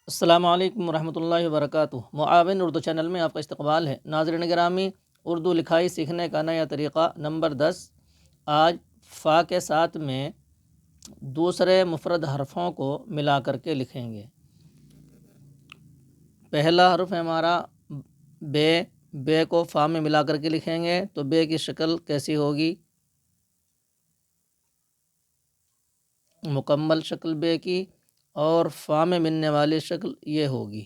السلام علیکم ورحمۃ اللہ وبرکاتہ۔ معاون اردو چینل میں آپ کا استقبال ہے۔ ناظرین گرامی، اردو لکھائی سیکھنے کا نیا طریقہ نمبر 10۔ آج فا کے ساتھ میں دوسرے مفرد حرفوں کو ملا کر کے لکھیں گے۔ پہلا حرف ہے ہمارا بے۔ بے کو فا میں ملا کر کے لکھیں گے تو بے کی شکل کیسی ہوگی؟ مکمل شکل بے کی، اور فا میں ملنے والی شکل یہ ہوگی۔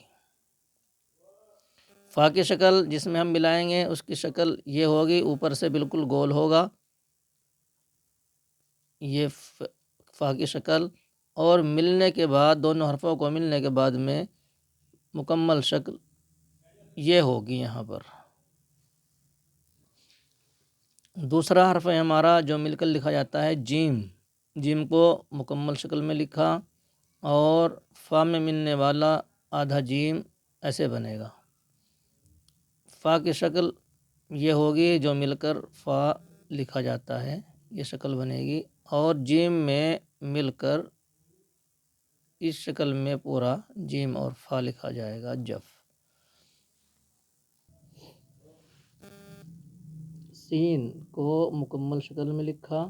فا کی شکل جس میں ہم ملائیں گے اس کی شکل یہ ہوگی، اوپر سے بالکل گول ہوگا یہ فا کی شکل، اور ملنے کے بعد دونوں حرفوں کو ملنے کے بعد میں مکمل شکل یہ ہوگی یہاں پر۔ دوسرا حرف ہے ہمارا جو مل کر لکھا جاتا ہے جیم۔ جیم کو مکمل شکل میں لکھا اور فا میں ملنے والا آدھا جیم ایسے بنے گا۔ فا کی شکل یہ ہوگی جو مل کر فا لکھا جاتا ہے، یہ شکل بنے گی، اور جیم میں مل کر اس شکل میں پورا جیم اور فا لکھا جائے گا جف۔ سین کو مکمل شکل میں لکھا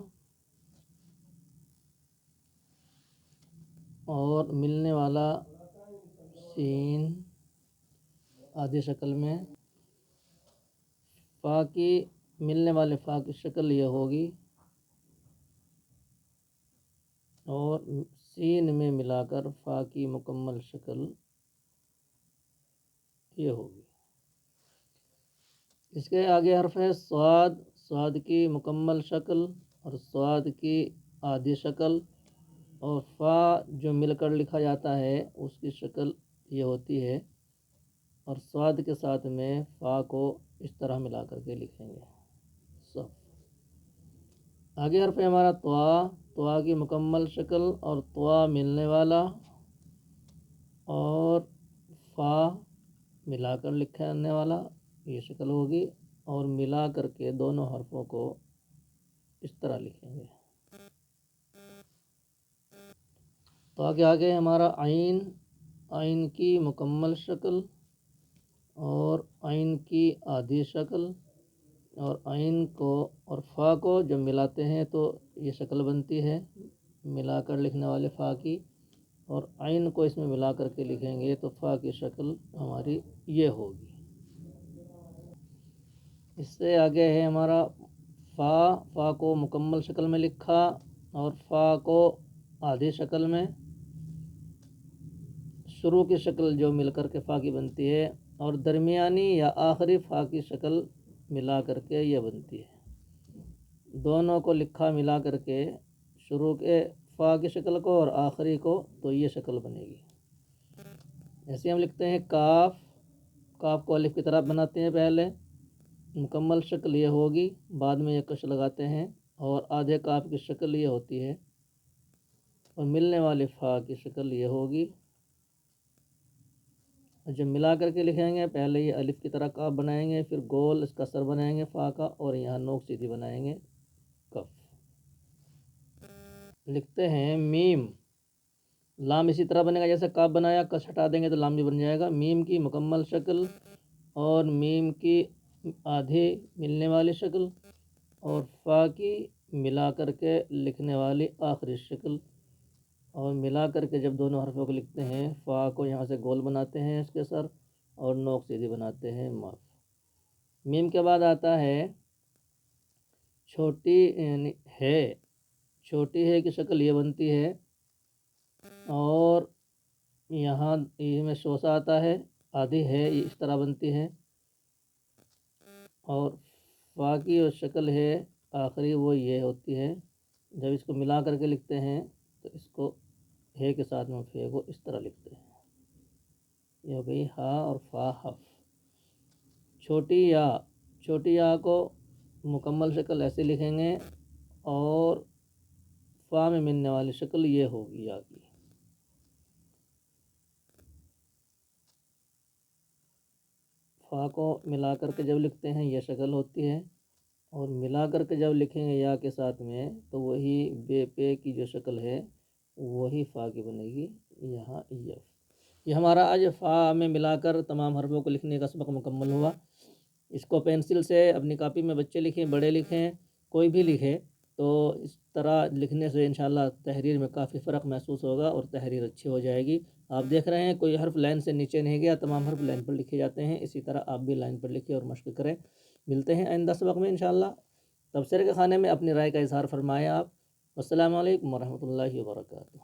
اور ملنے والا سین آدھی شکل میں، فا کی ملنے والے فا کی شکل یہ ہوگی، اور سین میں ملا کر فا کی مکمل شکل یہ ہوگی۔ اس کے آگے حرف ہے صاد۔ صاد کی مکمل شکل اور صاد کی آدھی شکل، اور فا جو مل کر لکھا جاتا ہے اس کی شکل یہ ہوتی ہے، اور صاد کے ساتھ میں فا کو اس طرح ملا کر کے لکھیں گے صف۔ آگے حرف ہے ہمارا طوا۔ طوا کی مکمل شکل اور طوا ملنے والا، اور فا ملا کر لکھنے والا یہ شکل ہوگی، اور ملا کر کے دونوں حرفوں کو اس طرح لکھیں گے۔ طوا کے آگے ہمارا عین۔ عین کی مکمل شکل اور عین کی آدھی شکل، اور عین کو اور فا کو جب ملاتے ہیں تو یہ شکل بنتی ہے ملا کر لکھنے والے فا کی، اور عین کو اس میں ملا کر کے لکھیں گے تو فا کی شکل ہماری یہ ہوگی۔ اس سے آگے ہے ہمارا فا۔ فا کو مکمل شکل میں لکھا اور فا کو آدھی شکل میں، شروع کی شکل جو مل کر کے فا کی بنتی ہے، اور درمیانی یا آخری فا کی شکل ملا کر کے یہ بنتی ہے۔ دونوں کو لکھا ملا کر کے، شروع کے فا کی شکل کو اور آخری کو، تو یہ شکل بنے گی۔ ایسے ہم لکھتے ہیں کاف۔ کاف کو الف کی طرح بناتے ہیں پہلے، مکمل شکل یہ ہوگی، بعد میں یہ کش لگاتے ہیں، اور آدھے کاف کی شکل یہ ہوتی ہے، اور ملنے والی فا کی شکل یہ ہوگی۔ جب ملا کر کے لکھیں گے پہلے یہ الف کی طرح کاف بنائیں گے، پھر گول اس کا سر بنائیں گے فا کا، اور یہاں نوک سیدھی بنائیں گے کف۔ لکھتے ہیں میم۔ لام اسی طرح بنے گا جیسے کاف بنایا، کش ہٹا دیں گے تو لام بھی بن جائے گا۔ میم کی مکمل شکل اور میم کی آدھی ملنے والی شکل، اور فا کی ملا کر کے لکھنے والی آخری شکل، اور ملا کر کے جب دونوں حرفوں کو لکھتے ہیں فا کو یہاں سے گول بناتے ہیں اس کے سر، اور نوک سیدھی بناتے ہیں معاف۔ میم کے بعد آتا ہے چھوٹی، یعنی ہے۔ چھوٹی ہے کی شکل یہ بنتی ہے، اور یہاں یہ میں شوسہ آتا ہے، آدھی ہے یہ اس طرح بنتی ہے، اور فا کی جو شکل ہے آخری وہ یہ ہوتی ہے۔ جب اس کو ملا کر کے لکھتے ہیں تو اس کو ہے کے ساتھ میں فے کو اس طرح لکھتے ہیں، یہ ہو گئی ہا اور فا حف۔ چھوٹی یا۔ چھوٹی یا کو مکمل شکل ایسے لکھیں گے، اور فا میں ملنے والی شکل یہ ہوگی یا کی۔ فا کو ملا کر کے جب لکھتے ہیں یہ شکل ہوتی ہے، اور ملا کر کے جب لکھیں گے یا کے ساتھ میں تو وہی بے پے کی جو شکل ہے وہی فا کی بنے گی یہاں یف۔ یہ ہمارا آج فا میں ملا کر تمام حرفوں کو لکھنے کا سبق مکمل ہوا۔ اس کو پینسل سے اپنی کاپی میں بچے لکھیں، بڑے لکھیں، کوئی بھی لکھے، تو اس طرح لکھنے سے انشاءاللہ تحریر میں کافی فرق محسوس ہوگا اور تحریر اچھی ہو جائے گی۔ آپ دیکھ رہے ہیں کوئی حرف لائن سے نیچے نہیں گیا، تمام حرف لائن پر لکھے جاتے ہیں، اسی طرح آپ بھی لائن پر لکھیں اور مشق کریں۔ ملتے ہیں آئندہ سبق میں انشاءاللہ۔ تبصرے کے خانے میں اپنی رائے کا اظہار فرمائیں آپ۔ السلام علیکم ورحمۃ اللہ وبرکاتہ۔